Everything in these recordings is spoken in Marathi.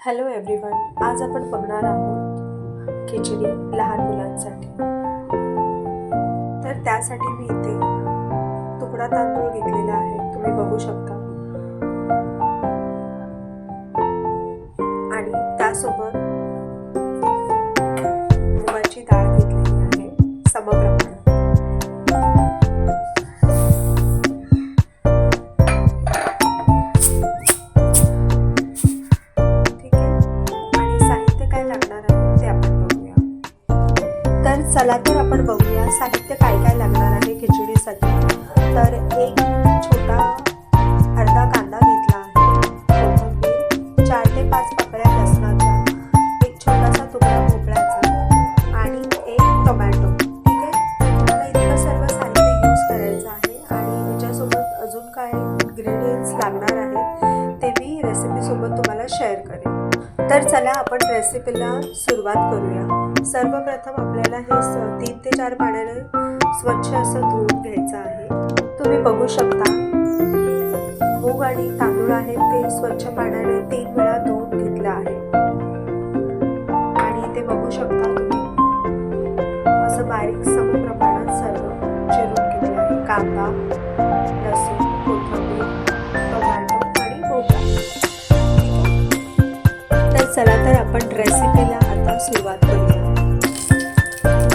हॅलो एव्हरीवन, आज आपण बघणार आहोत खिचडी लहान मुलांसाठी. तर त्यासाठी मी इथे तुकडा तांदूळ घेतलेला आहे, तुम्ही बघू शकता. आणि त्यासोबत मुगाची डाळ घेतलेली आहे समप्रमाणात. चला तर आपण बघूया साहित्य काय काय लागणार आहे खिचडीसाठी. तर एक छोटा अर्धा कांदा घेतला आहे, कोथिंबीर, 4 ते 5 पाकळ्या लसणाच्या, एक छोटासा तुकडा भोपळ्याचा आणि एक टोमॅटो. ठीक आहे, तुम्हाला इतकं सर्व साहित्य यूज करायचं आहे. आणि याच्यासोबत अजून काय इन्ग्रेडियंट्स लागणार आहेत ते मी रेसिपीसोबत तुम्हाला शेअर करेन. तर चला आपण रेसिपीला सुरुवात करूया. सर्वप्रथम आपल्याला हे 3 ते 4 पाण्याने स्वच्छ असं धुवून घ्यायचं आहे. तुम्ही बघू शकता मूग आणि तांदूळ आहे ते स्वच्छ पाण्याने 3 वेळा धुवून घेतलं आहे. आणि ते बघू शकता तुम्ही असं बारीक समप्रमाणात सर्व चिरून घेतलं आहे. कांदा, लसूण, कोथिंबीर, टोमॅटो आणि भोपळा. तर चला तर आपण रेसिपीला आता सुरुवात करूया.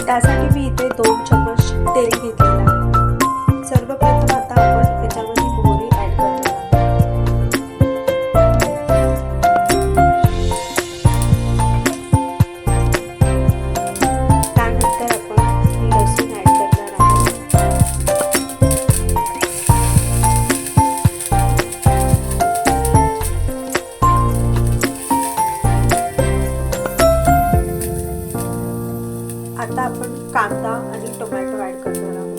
त्यासाठी मी इथे 2 चम्मच तेल घेतलेलं आहे. सर्वप्रथम आता आपण त्याच्यामध्ये मोहरी ॲड करणार आहोत. त्यानंतर आपण लसूण ॲड करणार आहोत. आता आपण कांदा आणि टोमॅटो ॲड करणार आहोत.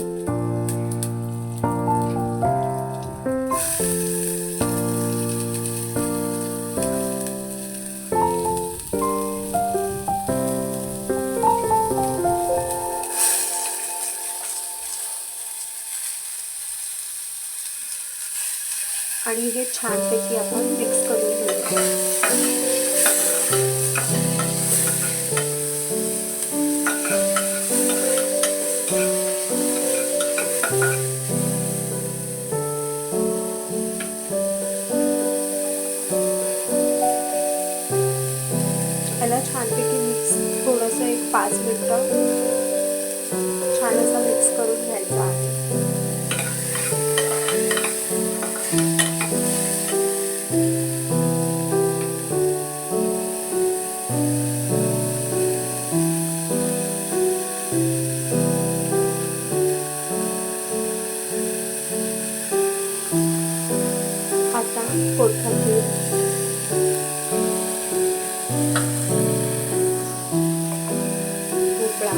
आणि हे छानपैकी आपण मिक्स करून घेऊया. याला छानपैकी मिक्स थोडंसं एक 5 मिनिटं छान असं मिक्स करून घ्यायचं आहे. आता कोथिंबीर, भोपळा,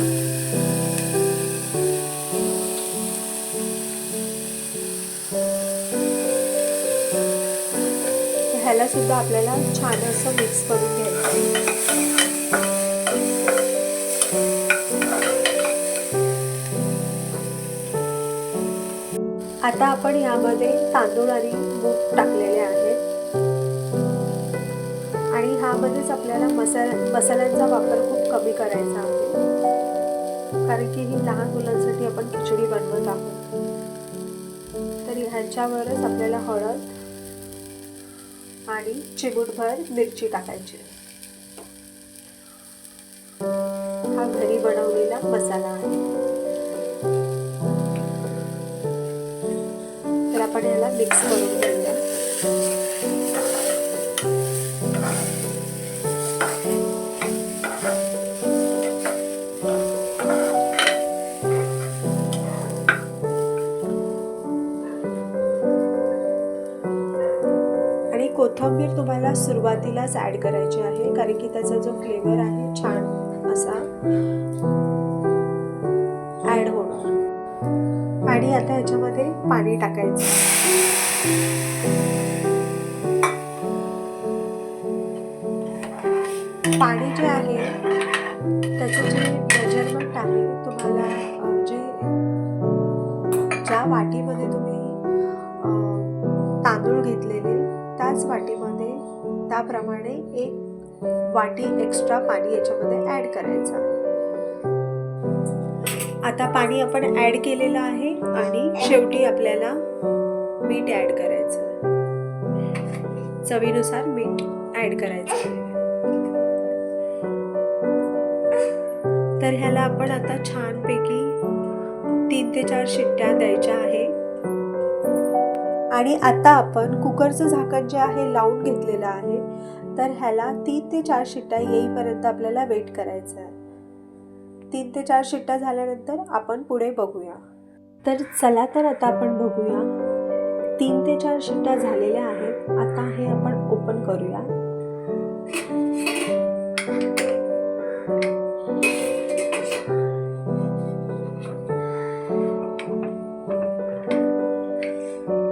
ह्याला सुद्धा आपल्याला छान असं मिक्स करून घ्यायचं. आता आपण यामध्ये तांदूळ आणि मूग टाकलेले आहेत. आणि ह्यामध्येच आपल्याला मसाल्यांचा वापर खूप कमी करायचा आहे, कारण की ही लहान मुलांसाठी आपण खिचडी बनवत आहोत. तर ह्याच्यावरच आपल्याला हळद आणि चिमूटभर मिरची टाकायची. हा घरी बनवलेला मसाला आहे. तर आपण याला मिक्स करून घेऊया. आणि कोथिंबीर तुम्हाला सुरुवातीलाच ॲड करायची आहे, कारण की त्याचा जो फ्लेवर आहे छान असा ॲड होणार. आणि आता ह्याच्यामध्ये पाणी टाकायचं. पाणी जे आहे त्याचं जे मेजरमेंट आहे, तुम्हाला ज्या वाटीमध्ये तुम्ही तांदूळ घेतलेले त्याच वाटीमध्ये त्याप्रमाणे 1 वाटी एक्स्ट्रा पाणी याच्यामध्ये ॲड करायचं आहे. आता पाणी आपण ॲड केलेलं आहे आणि शेवटी आपल्याला मीठ ॲड करायचं. चवीनुसार मीठ ॲड करायचं आहे. तर ह्याला आपण आता छानपैकी 3 ते 4 शिट्ट्या द्यायच्या आहे. आणि आता आपण कुकरचं झाकण जे आहे लावून घेतलेलं आहे. तर ह्याला 3 ते 4 शिट्ट्या येईपर्यंत आपल्याला वेट करायचं आहे. 3 ते 4 शिट्ट्या झाल्यानंतर आपण पुढे बघूया. तर चला तर आता आपण बघूया. 3 ते 4 शिट्ट्या झालेल्या आहेत. आता हे आपण ओपन करूया.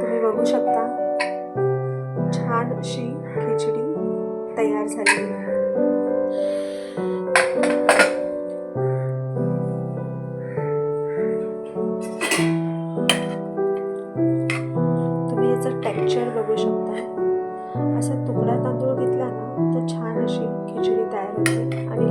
तुम्ही बघू शकता छान अशी खिचडी तयार झालेली आहे. तुम्ही याचं टेक्स्चर बघू शकता. असा तुकडा तांदूळ घेतला ना तर छान अशी खिचडी तयार होते आणि